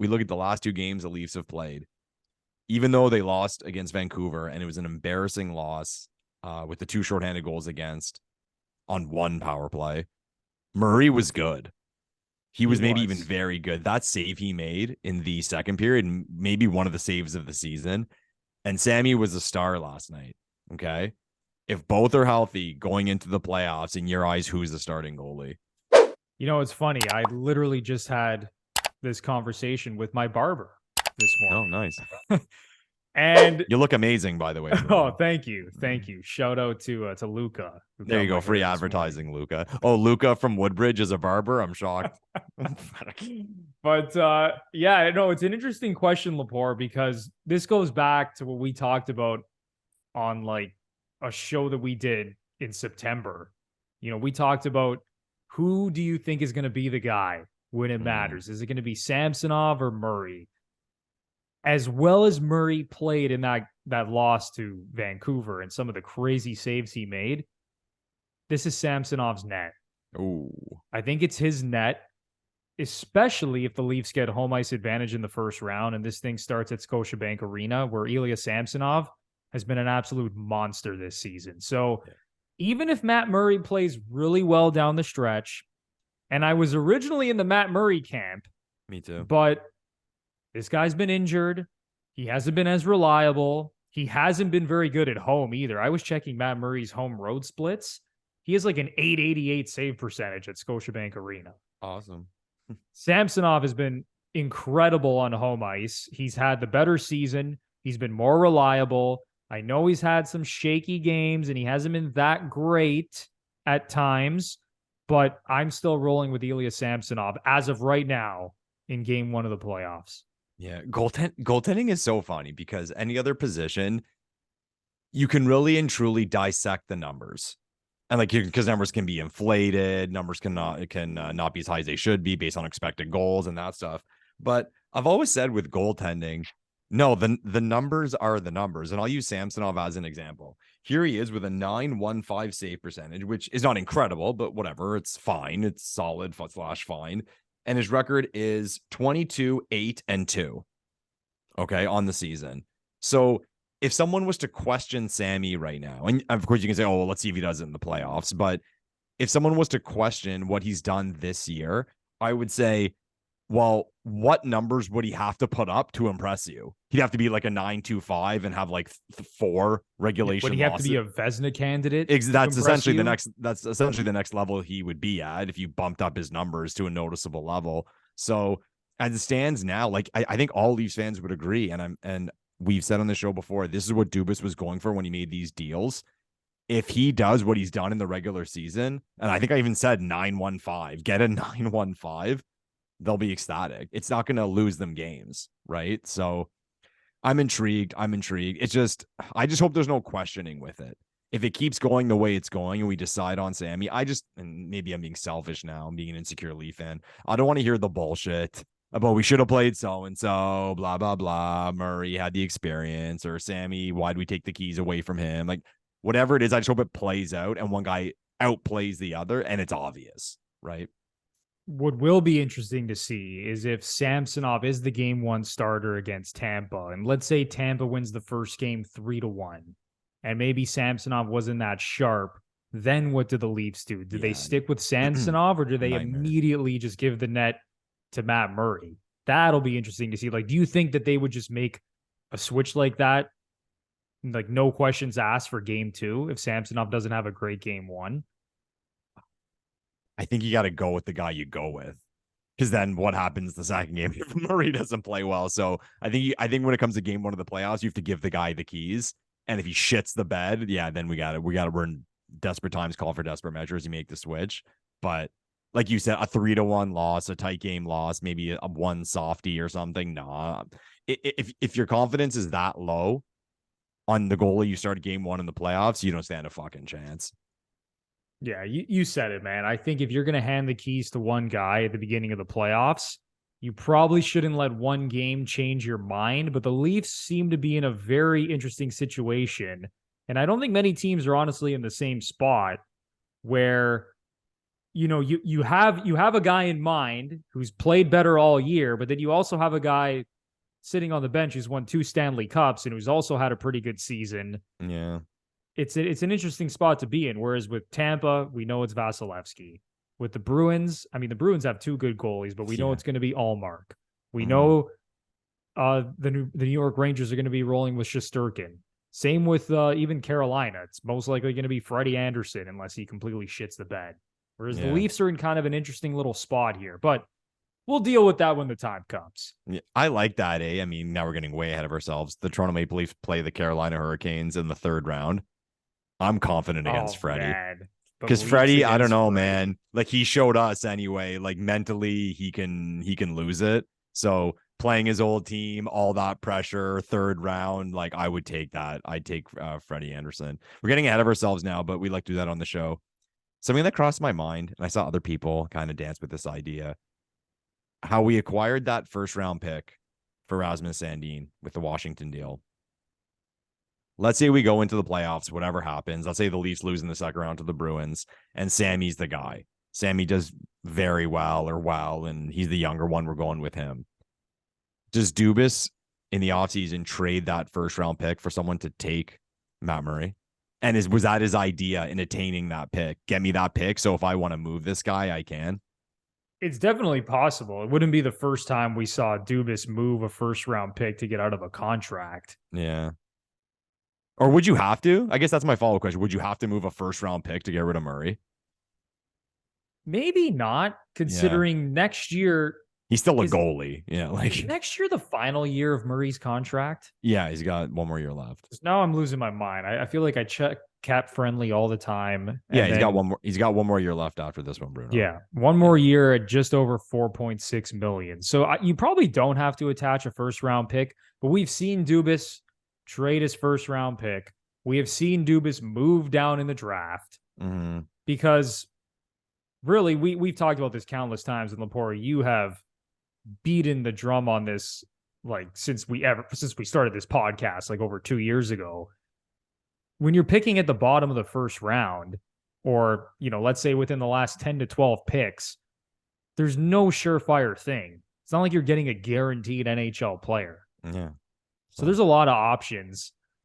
we look at the last 2 games the Leafs have played, even though they lost against Vancouver and it was an embarrassing loss with the 2 shorthanded goals against on 1 power play, Murray was good. He was maybe even very good. That save he made in the second period, maybe one of the saves of the season. And Sammy was a star last night. Okay. If both are healthy going into the playoffs, in your eyes, who's the starting goalie? You know, it's funny. I literally just had this conversation with my barber this morning. Oh, nice. And you look amazing, by the way. Oh, thank you. Thank you. Shout out to Luca. There you go. Free advertising, Luca. Oh, Luca from Woodbridge is a barber. I'm shocked. But yeah, no, it's an interesting question, Lepore, because this goes back to what we talked about on like a show that we did in September. You know, we talked about who do you think is going to be the guy when it matters? Is it going to be Samsonov or Murray? As well as Murray played in that loss to Vancouver and some of the crazy saves he made, this is Samsonov's net. Ooh. I think it's his net, especially if the Leafs get home ice advantage in the first round and this thing starts at Scotiabank Arena, where Ilya Samsonov has been an absolute monster this season. So even if Matt Murray plays really well down the stretch, and I was originally in the Matt Murray camp. Me too. But this guy's been injured. He hasn't been as reliable. He hasn't been very good at home either. I was checking Matt Murray's home road splits. He has like an 888 save percentage at Scotiabank Arena. Awesome. Samsonov has been incredible on home ice. He's had the better season. He's been more reliable. I know he's had some shaky games and he hasn't been that great at times, but I'm still rolling with Ilya Samsonov as of right now in game 1 of the playoffs. Yeah, goaltending is so funny because any other position, you can really and truly dissect the numbers. And like, because numbers can be inflated, numbers can not be as high as they should be based on expected goals and that stuff. But I've always said with goaltending, no, the numbers are the numbers. And I'll use Samsonov as an example. Here he is with a 915 save percentage, which is not incredible, but whatever. It's fine. It's solid / fine. And his record is 22-8-2. Okay, on the season. So if someone was to question Sammy right now, and of course you can say, oh, well, let's see if he does it in the playoffs. But if someone was to question what he's done this year, I would say, well, what numbers would he have to put up to impress you? He'd have to be like a 9.25 and have like 4 regulation. Would he have to be a Vezina candidate? That's essentially the next level he would be at if you bumped up his numbers to a noticeable level. So as it stands now, like I think all Leafs fans would agree, and we've said on the show before, this is what Dubas was going for when he made these deals. If he does what he's done in the regular season, and I think I even said 915, get a 915. They'll be ecstatic. It's not going to lose them games, right? So I'm intrigued. It's just, I just hope there's no questioning with it. If it keeps going the way it's going and we decide on Sammy, and maybe I'm being selfish now, I'm being an insecure Leaf fan. I don't want to hear the bullshit about we should have played so-and-so, blah, blah, blah. Murray had the experience, or Sammy, why'd we take the keys away from him? Like, whatever it is, I just hope it plays out and one guy outplays the other and it's obvious, right? What will be interesting to see is if Samsonov is the game 1 starter against Tampa, and let's say Tampa wins the first game 3-1, and maybe Samsonov wasn't that sharp, then what do the Leafs do? Do they stick with Samsonov or do they immediately just give the net to Matt Murray? That'll be interesting to see. Like, do you think that they would just make a switch like that, like no questions asked for game 2 if Samsonov doesn't have a great game 1? I think you got to go with the guy you go with, because then what happens the second game if Murray doesn't play well? So I think when it comes to game 1 of the playoffs, you have to give the guy the keys, and if he shits the bed, then we're in desperate times, call for desperate measures. You make the switch, but like you said, a 3-1 loss, a tight game loss, maybe a 1 softie or something. Nah, if your confidence is that low on the goalie you started game 1 in the playoffs, you don't stand a fucking chance. Yeah, you said it, man. I think if you're going to hand the keys to one guy at the beginning of the playoffs, you probably shouldn't let one game change your mind. But the Leafs seem to be in a very interesting situation. And I don't think many teams are honestly in the same spot where you have a guy in mind who's played better all year, but then you also have a guy sitting on the bench who's won 2 Stanley Cups and who's also had a pretty good season. Yeah. It's an interesting spot to be in. Whereas with Tampa, we know it's Vasilevsky. With the Bruins, I mean, the Bruins have 2 good goalies, but we know it's going to be Allmark. We know the New York Rangers are going to be rolling with Shesterkin. Same with even Carolina. It's most likely going to be Freddie Anderson unless he completely shits the bed. Whereas the Leafs are in kind of an interesting little spot here. But we'll deal with that when the time comes. Yeah, I like that, I mean, now we're getting way ahead of ourselves. The Toronto Maple Leafs play the Carolina Hurricanes in the 3rd round. I'm confident against Freddie. Because Freddie, I don't know, man. Like, he showed us anyway. Like, mentally, he can lose it. So playing his old team, all that pressure, 3rd round, like, I would take that. I'd take Freddie Anderson. We're getting ahead of ourselves now, but we like to do that on the show. Something that crossed my mind, and I saw other people kind of dance with this idea, how we acquired that 1st round pick for Rasmus Sandin with the Washington deal. Let's say we go into the playoffs, whatever happens. Let's say the Leafs lose in the 2nd round to the Bruins, and Sammy's the guy. Sammy does very well, and he's the younger one. We're going with him. Does Dubas in the offseason trade that 1st round pick for someone to take Matt Murray? And was that his idea in attaining that pick? Get me that pick, so if I want to move this guy, I can. It's definitely possible. It wouldn't be the first time we saw Dubas move a 1st round pick to get out of a contract. Yeah. Or would you have to? I guess that's my follow-up question. Would you have to move a 1st round pick to get rid of Murray? Maybe not, considering next year he's still a goalie. Yeah, like next year, the final year of Murray's contract. Yeah, he's got 1 more year left. Now I'm losing my mind. I feel like I check cap friendly all the time. Yeah, he's got 1 more. He's got 1 more year left after this one, Bruno. Yeah, 1 more year at just over $4.6 million. So you probably don't have to attach a 1st round pick, but we've seen Dubas trade his 1st round pick. We have seen Dubas move down in the draft because really we've talked about this countless times. And Lepore, you have beaten the drum on this like since we started this podcast like over 2 years ago. When you're picking at the bottom of the 1st round, or let's say within the last 10 to 12 picks, there's no surefire thing. It's not like you're getting a guaranteed NHL player. Yeah. So there's a lot of options.